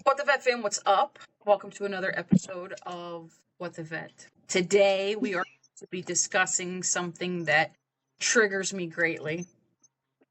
What the Vet fam, what's up? Welcome to another episode of What the Vet. Today we are going to be discussing something that triggers me greatly.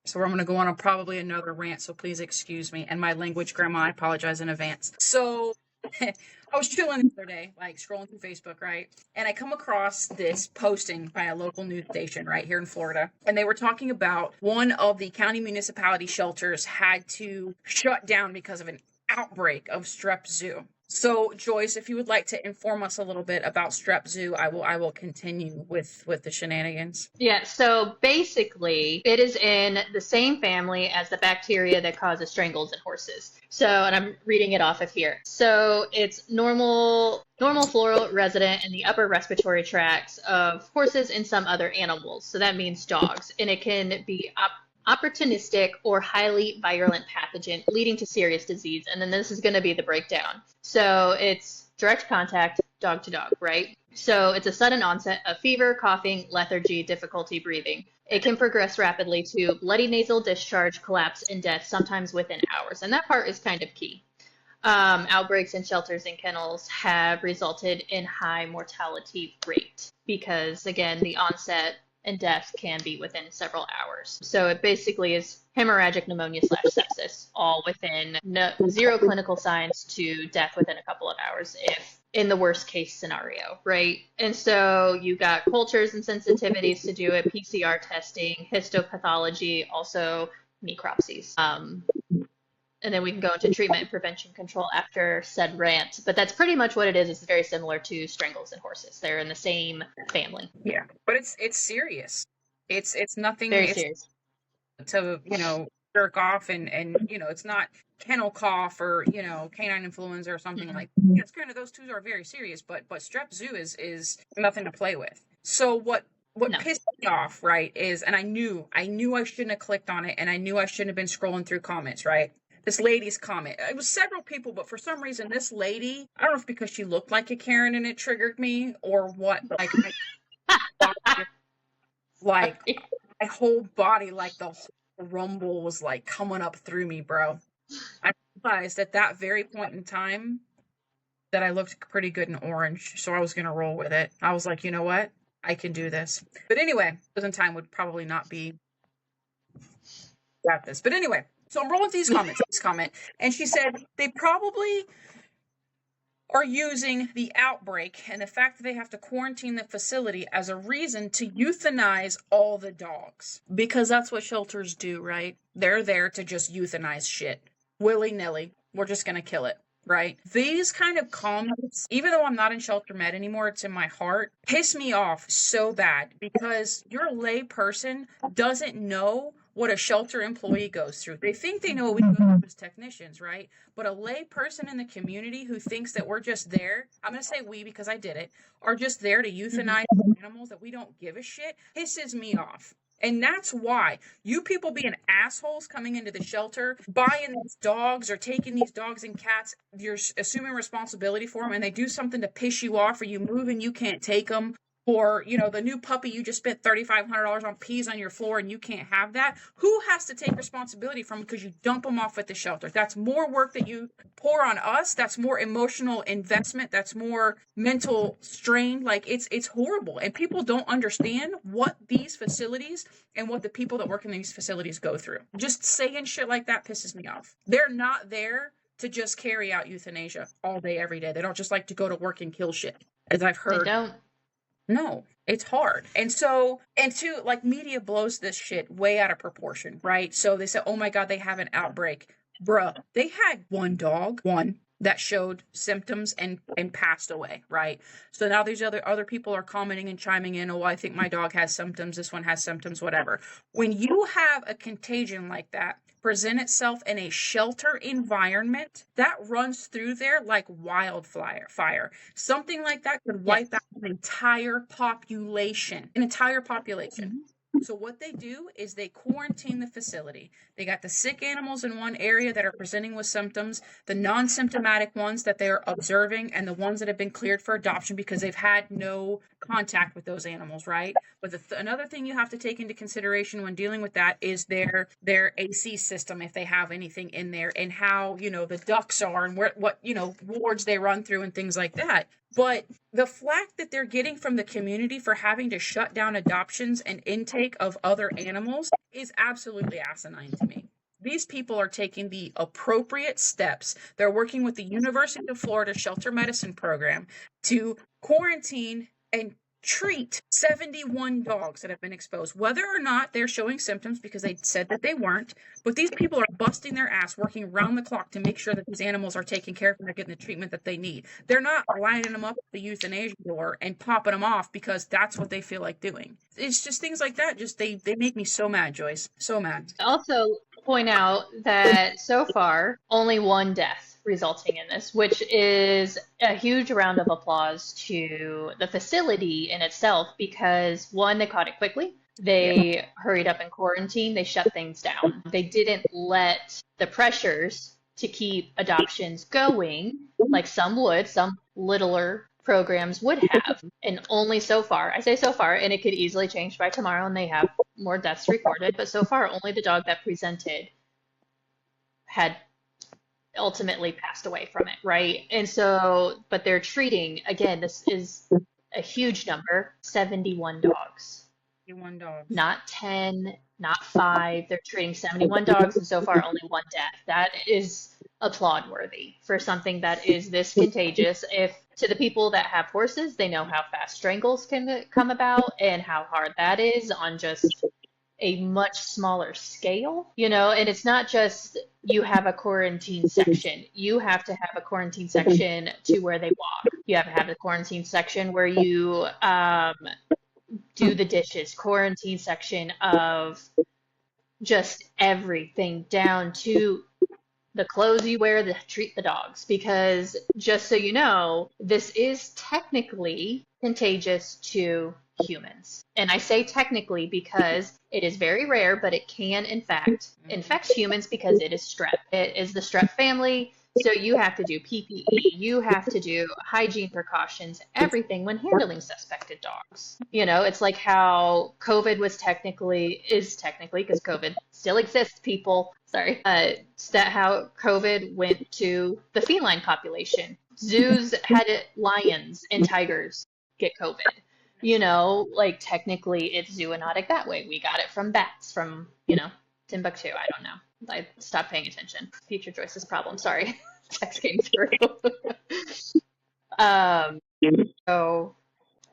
So I'm going to go on probably another rant, so please excuse me. And my language, Grandma, I apologize in advance. So I was chilling the other day, like scrolling through Facebook, right? And I come across this posting by a local news station right here in Florida. And they were talking about one of the county municipality shelters had to shut down because of an outbreak of strep zoo. So Joyce, if you would like to inform us a little bit about strep zoo, I will continue with the shenanigans. Yeah, so basically, it is in the same family as the bacteria that causes strangles in horses. So, and I'm reading it off of here. So, it's normal floral resident in the upper respiratory tracts of horses and some other animals. So that means dogs, and it can be opportunistic or highly virulent pathogen leading to serious disease. And then this is going to be the breakdown. So, it's direct contact, dog to dog, right? So it's a sudden onset of fever, coughing, lethargy, difficulty breathing. It can progress rapidly to bloody nasal discharge, collapse, and death, sometimes within hours. And that part is kind of key. Outbreaks in shelters and kennels have resulted in high mortality rate because, again, the onset and death can be within several hours. So it basically is hemorrhagic pneumonia / sepsis, all within zero clinical signs to death within a couple of hours if in the worst case scenario, right? And so you got cultures and sensitivities to do it, PCR testing, histopathology, also necropsies. And then we can go into treatment and prevention control after said rant. But that's pretty much what it is. It's very similar to strangles in horses. They're in the same family. Yeah, but it's serious. It's nothing. Very It's serious. to jerk off and it's not kennel cough or canine influenza or something Mm-mm. like. Yes, granted, those two are very serious, but strep zoo is nothing to play with. So what No. pissed me off, right, is, and I knew I shouldn't have clicked on it, and I knew I shouldn't have been scrolling through comments, right? This lady's comment. It was several people, but for some reason, this lady, I don't know if because she looked like a Karen and it triggered me or what, but like my whole body, like the whole rumble was like coming up through me, bro. I realized at that very point in time that I looked pretty good in orange, so I was gonna roll with it. I was like, you know what? I can do this. But anyway, present time would probably not be at this. But anyway, so I'm rolling through these comments, this comment, and she said they probably are using the outbreak and the fact that they have to quarantine the facility as a reason to euthanize all the dogs. Because that's what shelters do, right? They're there to just euthanize shit. Willy-nilly. We're just going to kill it, right? These kind of comments, even though I'm not in shelter med anymore, it's in my heart, piss me off so bad because your lay person doesn't know what a shelter employee goes through. They think they know what we go through as technicians, right? But a lay person in the community who thinks that we're just there, I'm going to say we because I did it, are just there to euthanize animals that we don't give a shit, pisses me off. And that's why you people being assholes coming into the shelter, buying these dogs or taking these dogs and cats, you're assuming responsibility for them and they do something to piss you off or you move and you can't take them. Or, the new puppy you just spent $3,500 on pees on your floor and you can't have that. Who has to take responsibility from because you dump them off at the shelter? That's more work that you pour on us. That's more emotional investment. That's more mental strain. Like, it's horrible. And people don't understand what these facilities and what the people that work in these facilities go through. Just saying shit like that pisses me off. They're not there to just carry out euthanasia all day, every day. They don't just like to go to work and kill shit, as I've heard. They don't. No, it's hard. And like media blows this shit way out of proportion, right? So they say, oh my God, they have an outbreak. Bruh, they had one dog, that showed symptoms and passed away, right? So now these other people are commenting and chiming in, oh, I think my dog has symptoms, this one has symptoms, whatever. When you have a contagion like that present itself in a shelter environment, that runs through there like wildfire. Something like that could wipe out an entire population. Mm-hmm. So what they do is they quarantine the facility. They got the sick animals in one area that are presenting with symptoms, the non-symptomatic ones that they're observing, and the ones that have been cleared for adoption because they've had no contact with those animals, right? But another thing you have to take into consideration when dealing with that is their AC system, if they have anything in there, and how, the ducts are, and what wards they run through and things like that. But the flack that they're getting from the community for having to shut down adoptions and intake of other animals is absolutely asinine to me. These people are taking the appropriate steps. They're working with the University of Florida Shelter Medicine Program to quarantine and treat 71 dogs that have been exposed, whether or not they're showing symptoms, because they said that they weren't. But these people are busting their ass, working around the clock to make sure that these animals are taken care of and they're getting the treatment that they need. They're not lining them up at the euthanasia door and popping them off because that's what they feel like doing. It's just things like that. Just they make me so mad, Joyce. So mad. Also, point out that so far, only one death resulting in this, which is a huge round of applause to the facility in itself, because one, they caught it quickly. They hurried up and quarantined. They shut things down. They didn't let the pressures to keep adoptions going, like some would, some littler programs would have. And only so far, I say so far, and it could easily change by tomorrow and they have more deaths recorded, but so far only the dog that presented had ultimately passed away from it, right? And so, but they're treating, again, this is a huge number, 71 dogs. 71 dogs. Not 10, not 5. They're treating 71 dogs, and so far only one death. That is applaud worthy for something that is this contagious. If to the people that have horses, they know how fast strangles can come about and how hard that is on just a much smaller scale, and it's not just you have a quarantine section. You have to have a quarantine section to where they walk. You have to have a quarantine section where you do the dishes, quarantine section of just everything down to the clothes you wear to treat the dogs. Because just so you know, this is technically contagious to humans. And I say technically because it is very rare, but it can in fact infect humans because it is strep. It is the strep family. So you have to do PPE, you have to do hygiene precautions, everything when handling suspected dogs. It's like how COVID is technically, because COVID still exists, people, sorry, that how COVID went to the feline population. Zoos had lions and tigers get COVID. Like technically it's zoonotic that way. We got it from bats, from, Timbuktu. I don't know. I stopped paying attention. Future Joyce's problem. Sorry. Text came through. So,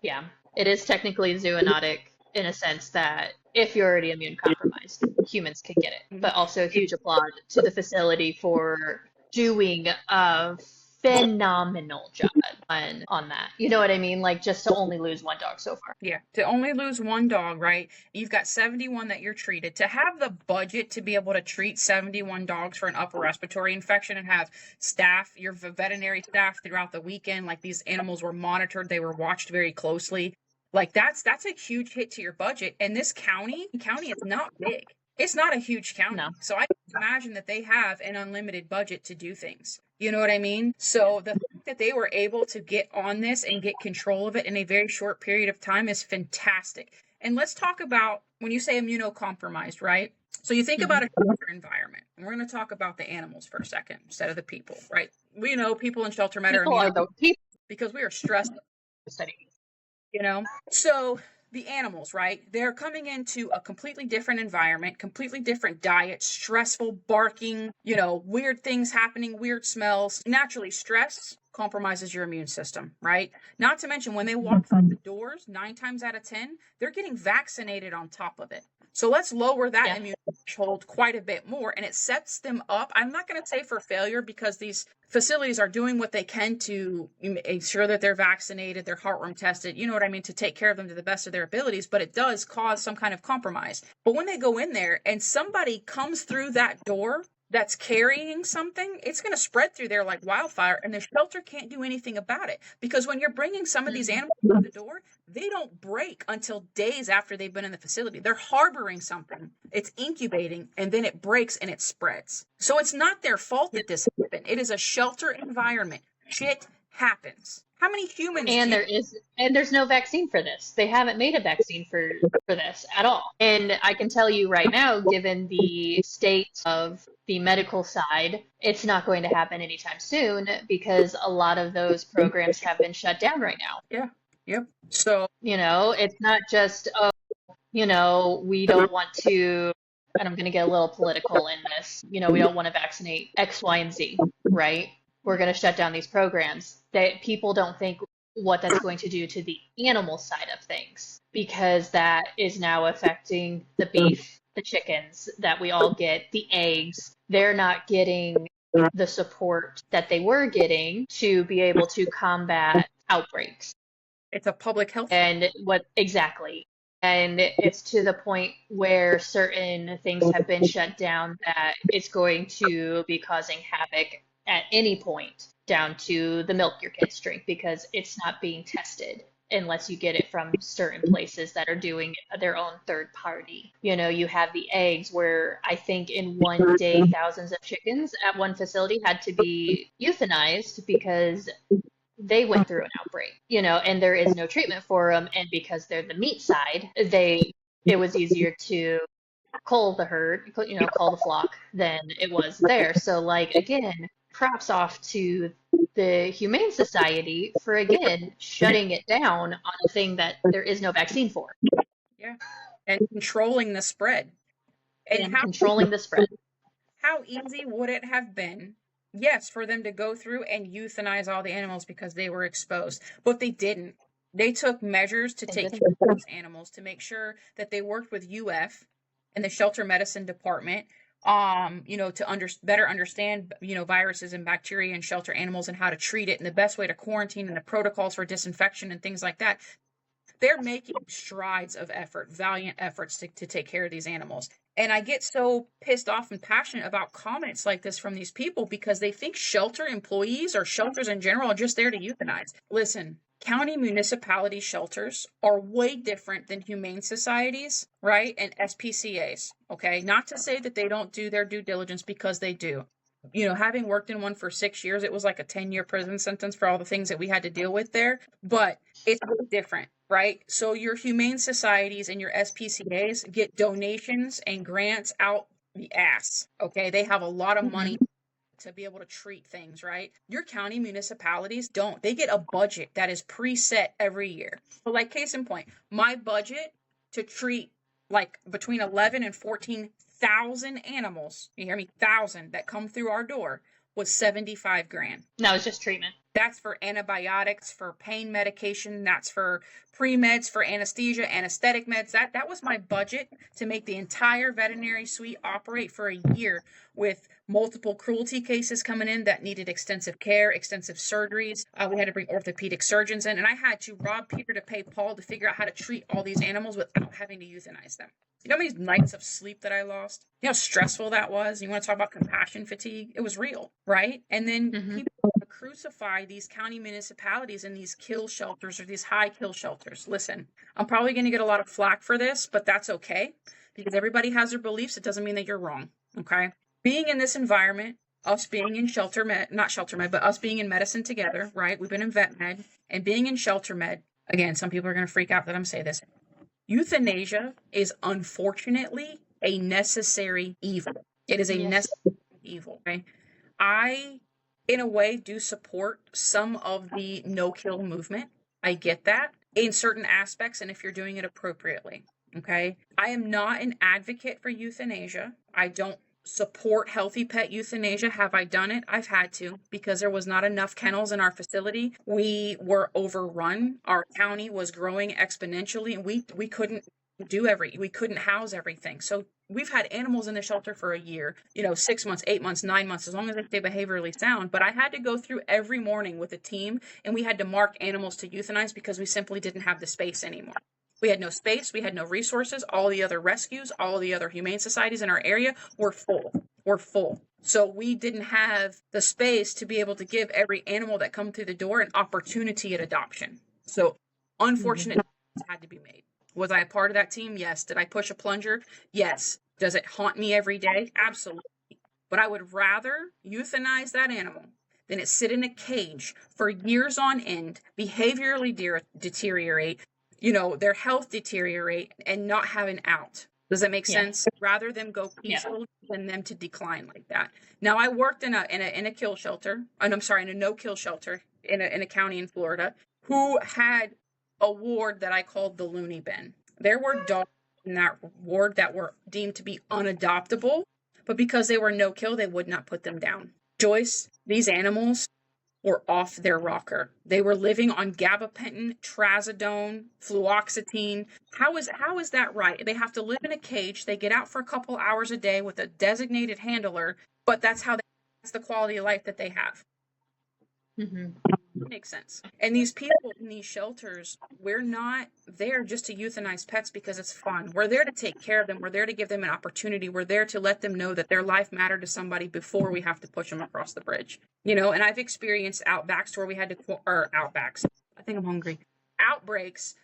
yeah, it is technically zoonotic in a sense that if you're already immune compromised, humans can get it. But also a huge applaud to the facility for doing a phenomenal job on that. You know what I mean? Like, just to only lose one dog so far. Yeah, to only lose one dog, right? You've got 71 that you're treated. To have the budget to be able to treat 71 dogs for an upper respiratory infection and have staff, your veterinary staff throughout the weekend, like these animals were monitored, they were watched very closely. Like that's a huge hit to your budget. And this county is not big. It's not a huge county. No. So I can imagine that they have an unlimited budget to do things. You know what I mean? So the fact that they were able to get on this and get control of it in a very short period of time is fantastic. And let's talk about when you say immunocompromised, right? So you think about a shelter environment. And we're going to talk about the animals for a second instead of the people, right? We know people in shelter med are immunocompromised because we are stressed. So the animals, right? They're coming into a completely different environment, completely different diet, stressful, barking, weird things happening, weird smells. Naturally, stress compromises your immune system, right? Not to mention when they walk through the doors, 9 times out of 10, they're getting vaccinated on top of it. So let's lower that immune threshold quite a bit more, and it sets them up. I'm not going to say for failure because these facilities are doing what they can to ensure that they're vaccinated, they're heartworm tested, you know what I mean, to take care of them to the best of their abilities, but it does cause some kind of compromise. But when they go in there and somebody comes through that door that's carrying something, it's going to spread through there like wildfire, and the shelter can't do anything about it. Because when you're bringing some of these animals through the door, they don't break until days after they've been in the facility. They're harboring something. It's incubating, and then it breaks and it spreads. So it's not their fault that this happened. It is a shelter environment. Shit happens. How many humans And do you? there's no vaccine for this. They haven't made a vaccine for this at all. And I can tell you right now, given the state of the medical side, it's not going to happen anytime soon because a lot of those programs have been shut down right now. Yeah. Yep. So It's not just, oh, we don't want to, and I'm going to get a little political in this, we don't want to vaccinate X, Y, and Z, right? We're going to shut down these programs. That people don't think what that's going to do to the animal side of things, because that is now affecting the beef, the chickens that we all get, the eggs. They're not getting the support that they were getting to be able to combat outbreaks. it's a public health thing. And what exactly? And it's to the point where certain things have been shut down that it's going to be causing havoc at any point, down to the milk your kids drink, because it's not being tested unless you get it from certain places that are doing their own third party. You have the eggs, where I think in one day thousands of chickens at one facility had to be euthanized because they went through an outbreak, and there is no treatment for them. And because they're the meat side, it was easier to cull the herd, cull the flock than it was there. So, like, again, props off to the Humane Society for, again, shutting it down on a thing that there is no vaccine for. Yeah. And controlling the spread. And controlling the spread. How easy would it have been, yes, for them to go through and euthanize all the animals because they were exposed, but they didn't. They took measures to take care of those animals, to make sure that they worked with UF and the shelter medicine department, to better understand, viruses and bacteria in shelter animals and how to treat it and the best way to quarantine and the protocols for disinfection and things like that. They're making strides of effort, valiant efforts to take care of these animals. And I get so pissed off and passionate about comments like this from these people because they think shelter employees or shelters in general are just there to euthanize. Listen, county municipality shelters are way different than humane societies, right? And SPCAs, okay? Not to say that they don't do their due diligence, because they do. Having worked in one for 6 years, it was like a 10-year prison sentence for all the things that we had to deal with there. But it's different, right? So your humane societies and your SPCAs get donations and grants out the ass, okay? They have a lot of money to be able to treat things, right? Your county municipalities don't. They get a budget that is preset every year. So, like, case in point, my budget to treat like between 11 and 14,000 animals, you hear me, 1,000 that come through our door, was 75 grand. No, it's just treatment. That's for antibiotics, for pain medication. That's for pre-meds, for anesthesia, anesthetic meds. That was my budget to make the entire veterinary suite operate for a year, with multiple cruelty cases coming in that needed extensive care, extensive surgeries. We had to bring orthopedic surgeons in, and I had to rob Peter to pay Paul to figure out how to treat all these animals without having to euthanize them. You know how many nights of sleep that I lost? You know how stressful that was? You want to talk about compassion fatigue? It was real, right? And then people crucify these county municipalities and these kill shelters, or these high kill shelters. Listen, I'm probably going to get a lot of flack for this, but that's okay, because everybody has their beliefs. It doesn't mean that you're wrong, okay? Being in this environment, us being in but us being in medicine together, right? We've been in vet med, and being in shelter med, again, some people are going to freak out that I'm saying this. Euthanasia is unfortunately a necessary evil. It is a necessary evil, okay? I, in a way, do support some of the no-kill movement. I get that in certain aspects, and if you're doing it appropriately, okay? I am not an advocate for euthanasia. I don't support healthy pet euthanasia. Have I done it? I've had to, because there was not enough kennels in our facility. We were overrun. Our county was growing exponentially, and we couldn't we couldn't house everything. So we've had animals in the shelter for a year, 6 months, 8 months, 9 months, as long as they stay behaviorally sound. But I had to go through every morning with a team, and we had to mark animals to euthanize because we simply didn't have the space anymore. We had no space. We had no resources. All the other rescues, all the other humane societies in our area were full. So we didn't have the space to be able to give every animal that come through the door an opportunity at adoption. So unfortunate had to be made. Was I a part of that team? Yes. Did I push a plunger? Yes. Does it haunt me every day? Absolutely. But I would rather euthanize that animal than it sit in a cage for years on end, behaviorally deteriorate, their health deteriorate, and not have an out. Does that make sense? Rather than go peaceful than them to decline like that. Now, I worked in a kill shelter, and I'm sorry, in a no-kill shelter in a county in Florida, who had a ward that I called the loony bin. There were dogs in that ward that were deemed to be unadoptable, but because they were no-kill, they would not put them down. Joyce, these animals were off their rocker. They were living on gabapentin, trazodone, fluoxetine. How is that right? They have to live in a cage. They get out for a couple hours a day with a designated handler, but that's the quality of life that they have. Mm-hmm. Makes sense. And these people in these shelters, we're not there just to euthanize pets because it's fun. We're there to take care of them. We're there to give them an opportunity. We're there to let them know that their life mattered to somebody before we have to push them across the bridge. And I've experienced outbacks where we had to, or outbacks. I think I'm hungry. Outbreaks.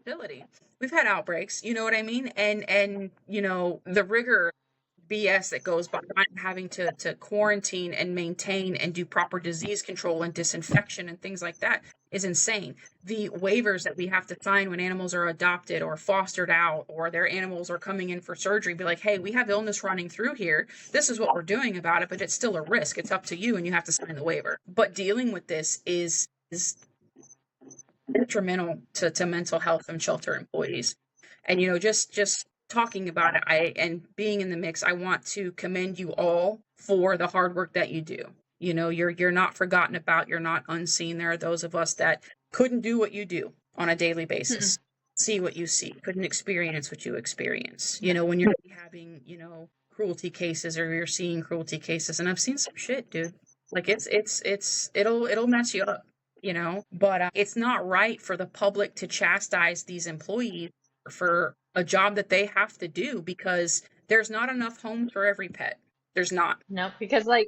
Facility. We've had outbreaks, you know what I mean? And the rigor BS that goes behind having to quarantine and maintain and do proper disease control and disinfection and things like that is insane. The waivers that we have to sign when animals are adopted or fostered out or their animals are coming in for surgery, be like, hey, we have illness running through here. This is what we're doing about it, but it's still a risk. It's up to you and you have to sign the waiver. But dealing with this is detrimental to mental health and shelter employees. And, just talking about it and being in the mix, I want to commend you all for the hard work that you do. You're not forgotten about. You're not unseen. There are those of us that couldn't do what you do on a daily basis, see what you see, couldn't experience what you experience. When you're having, cruelty cases or you're seeing cruelty cases, and I've seen some shit, dude. Like it'll mess you up, but it's not right for the public to chastise these employees for a job that they have to do because there's not enough homes for every pet. There's not. No, because I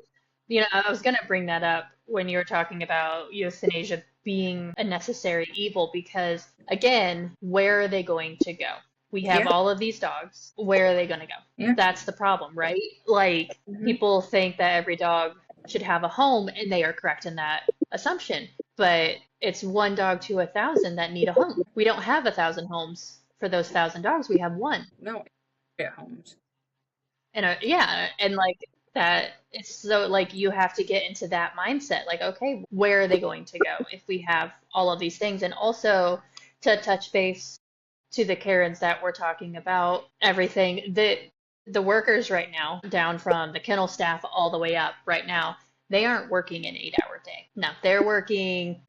was going to bring that up when you were talking about euthanasia being a necessary evil because, again, where are they going to go? We have all of these dogs. Where are they going to go? Yeah. That's the problem, right? Like, people think that every dog should have a home, and they are correct in that assumption. But it's one dog to 1,000 that need a home. We don't have 1,000 homes. For those 1,000 dogs, we have one. No, homes. And and like that, it's so like you have to get into that mindset. Like, okay, where are they going to go if we have all of these things? And also to touch base to the Karens that we're talking about, everything that the workers right now, down from the kennel staff all the way up right now, they aren't working an 8-hour day. No, they're working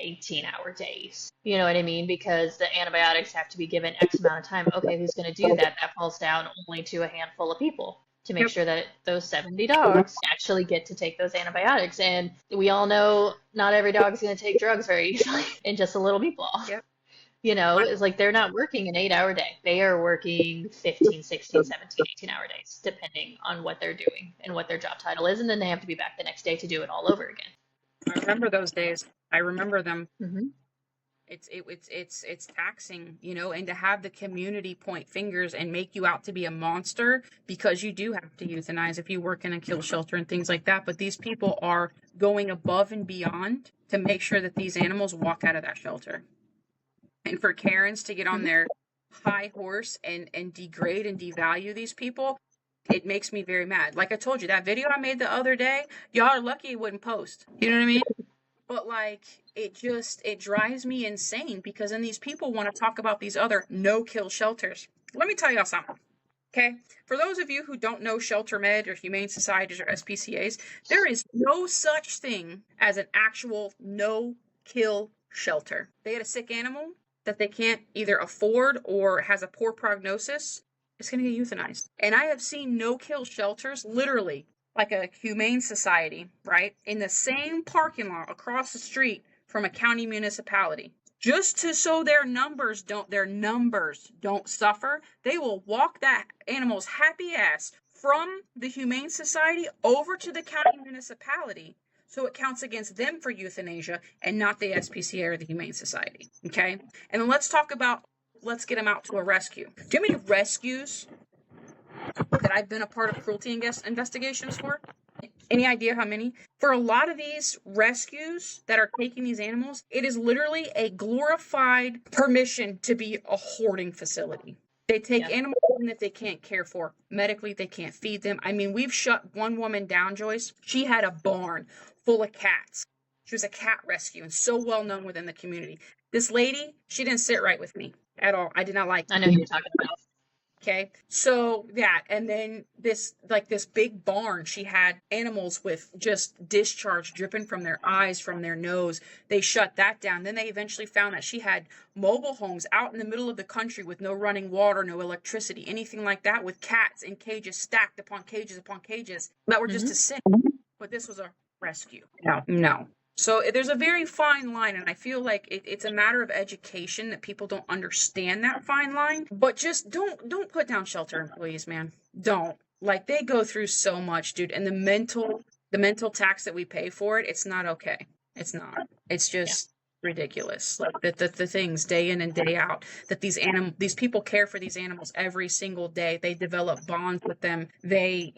18-hour days. You know what I mean? Because the antibiotics have to be given X amount of time. Okay, who's going to do that? That falls down only to a handful of people to make sure that those 70 dogs actually get to take those antibiotics. And we all know not every dog is going to take drugs very easily in just a little meatball. Yep. It's like they're not working an 8-hour day. They are working 15, 16, 17, 18-hour days, depending on what they're doing and what their job title is. And then they have to be back the next day to do it all over again. I remember those days. I remember them. Mm-hmm. It's taxing, and to have the community point fingers and make you out to be a monster because you do have to euthanize if you work in a kill shelter and things like that. But these people are going above and beyond to make sure that these animals walk out of that shelter. And for Karens to get on their high horse and degrade and devalue these people, it makes me very mad. Like I told you, that video I made the other day, y'all are lucky it wouldn't post. You know what I mean? But it drives me insane because then these people want to talk about these other no-kill shelters. Let me tell y'all something, okay? For those of you who don't know Shelter Med or Humane Societies or SPCAs, there is no such thing as an actual no-kill shelter. They had a sick animal that they can't either afford or has a poor prognosis. It's going to get euthanized. And I have seen no-kill shelters, literally, like a humane society, right, in the same parking lot across the street from a county municipality. Just so their numbers don't suffer, they will walk that animal's happy ass from the humane society over to the county municipality so it counts against them for euthanasia and not the SPCA or the Humane Society, okay? And then let's get them out to a rescue. Do you know how many rescues that I've been a part of cruelty investigations for? Any idea how many? For a lot of these rescues that are taking these animals, it is literally a glorified permission to be a hoarding facility. They take animals in that they can't care for. Medically, they can't feed them. I mean, we've shut one woman down, Joyce. She had a barn full of cats. She was a cat rescue and so well known within the community. This lady, she didn't sit right with me at all. I did not like her. I know who you're talking about. Okay, so that, and then this big barn, she had animals with just discharge dripping from their eyes, from their nose. They shut that down. Then they eventually found that she had mobile homes out in the middle of the country with no running water, no electricity, anything like that, with cats in cages stacked upon cages that were just a sin. But this was a rescue. No. So there's a very fine line, and I feel like it's a matter of education that people don't understand that fine line. But just don't put down shelter employees, man. Don't. Like, they go through so much, dude, and the mental tax that we pay for it, it's not okay. It's not. It's just ridiculous. Like the things day in and day out that these people care for these animals every single day. They develop bonds with them. They,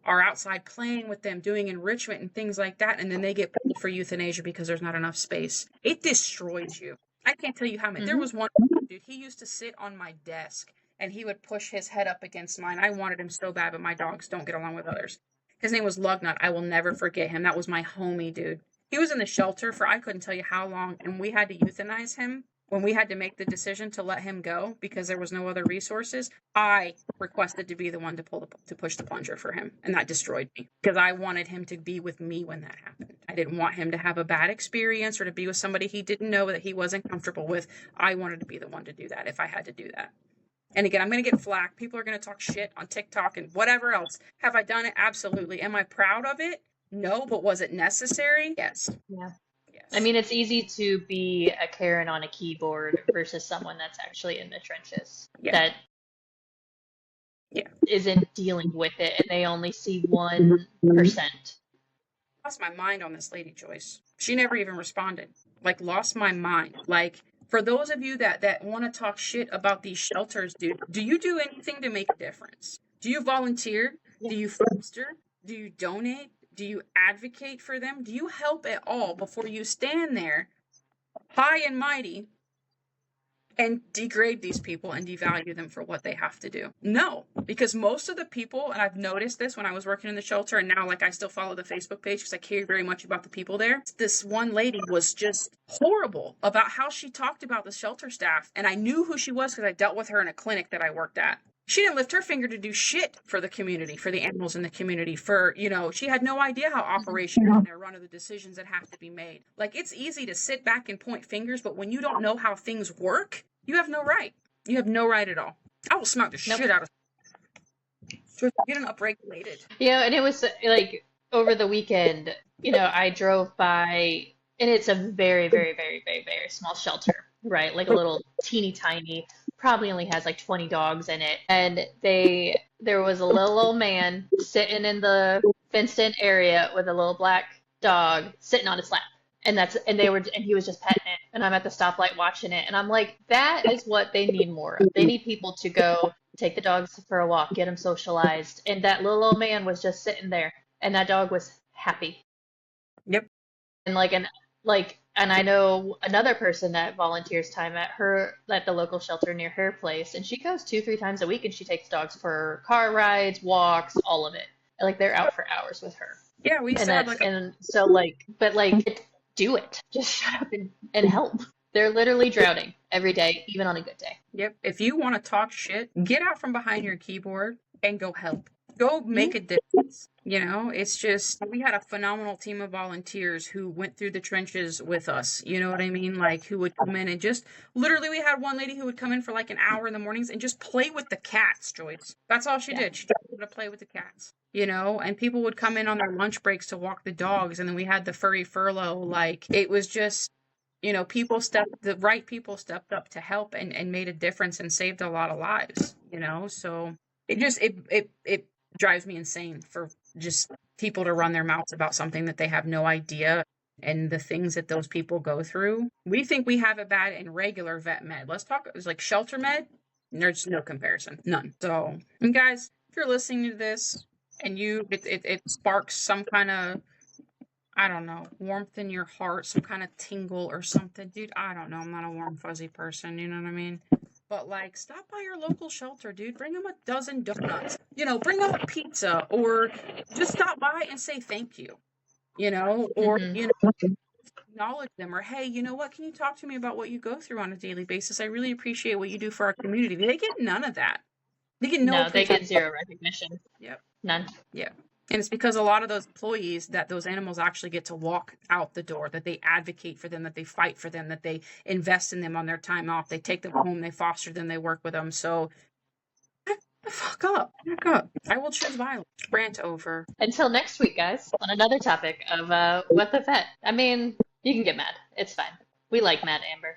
are outside playing with them, doing enrichment and things like that, and then they get pulled for euthanasia because there's not enough space. It destroys you. I can't tell you how many. There was one dude, he used to sit on my desk and he would push his head up against mine. I wanted him so bad, but my dogs don't get along with others. His name was Lugnut. I will never forget him. That was my homie, dude. He was in the shelter for I couldn't tell you how long, and we had to euthanize him when we had to make the decision to let him go because there was no other resources. I requested to be the one to push the plunger for him, and that destroyed me because I wanted him to be with me when that happened. I didn't want him to have a bad experience or to be with somebody he didn't know that he wasn't comfortable with. I wanted to be the one to do that if I had to do that. And again, I'm going to get flack. People are going to talk shit on TikTok and whatever else. Have I done it? Absolutely. Am I proud of it? No, but was it necessary? Yes. Yeah. Yes. I mean, it's easy to be a Karen on a keyboard versus someone that's actually in the trenches that isn't dealing with it, and they only see 1%. Lost my mind on this lady, Joyce. She never even responded. Like, lost my mind. Like, for those of you that want to talk shit about these shelters, dude, do you do anything to make a difference? Do you volunteer? Do you foster? Do you donate? Do you advocate for them? Do you help at all before you stand there high and mighty and degrade these people and devalue them for what they have to do? No, because most of the people, and I've noticed this when I was working in the shelter, and now I still follow the Facebook page because I care very much about the people there. This one lady was just horrible about how she talked about the shelter staff, and I knew who she was because I dealt with her in a clinic that I worked at. She didn't lift her finger to do shit for the community, for the animals in the community, she had no idea how operations are run or the decisions that have to be made. Like, it's easy to sit back and point fingers, but when you don't know how things work, you have no right. You have no right at all. I will smack the shit out of getting upregulated. And it was like over the weekend, I drove by, and it's a very, very, very, very, very small shelter, right? Like a little teeny tiny, probably only has like 20 dogs in it. And there was a little old man sitting in the fenced in area with a little black dog sitting on his lap. And he was just petting it. And I'm at the stoplight watching it. And I'm like, that is what they need more of. They need people to go take the dogs for a walk, get them socialized. And that little old man was just sitting there, and that dog was happy. Yep. And I know another person that volunteers time at the local shelter near her place, and she goes 2-3 times a week, and she takes dogs for car rides, walks, all of it. And, they're out for hours with her. Yeah, we said do it. Just shut up and help. They're literally drowning every day, even on a good day. Yep. If you want to talk shit, get out from behind your keyboard and go help. Go make a difference. It's just, we had a phenomenal team of volunteers who went through the trenches with us. You know what I mean? Who would come in and just, literally we had one lady who would come in for an hour in the mornings and just play with the cats, Joyce. That's all she did. She just wanted to play with the cats. And people would come in on their lunch breaks to walk the dogs. And then we had the furry furlough. It was just, the right people stepped up to help and made a difference and saved a lot of lives, so it drives me insane for just people to run their mouths about something that they have no idea and the things that those people go through. We think we have it bad in regular vet med. Let's talk, it's like shelter med. There's no comparison, none. So, and guys, if you're listening to this, and it sparks some kind of, I don't know, warmth in your heart, some kind of tingle or something. Dude, I don't know. I'm not a warm, fuzzy person. You know what I mean? But like, stop by your local shelter, dude. Bring them a dozen donuts. Bring them a pizza, or just stop by and say thank you. Or Hmm. acknowledge them, or hey, you know what? Can you talk to me about what you go through on a daily basis? I really appreciate what you do for our community. They get none of that. They get no No, they appreciation. get zero recognition. Yep. None. Yeah. And it's because a lot of those employees that those animals actually get to walk out the door, that they advocate for them, that they fight for them, that they invest in them on their time off. They take them home, they foster them, they work with them. So back the fuck up. Back up. I will choose violence. Rant over. Until next week, guys, on another topic of what the vet. I mean, you can get mad. It's fine. We like Mad Amber.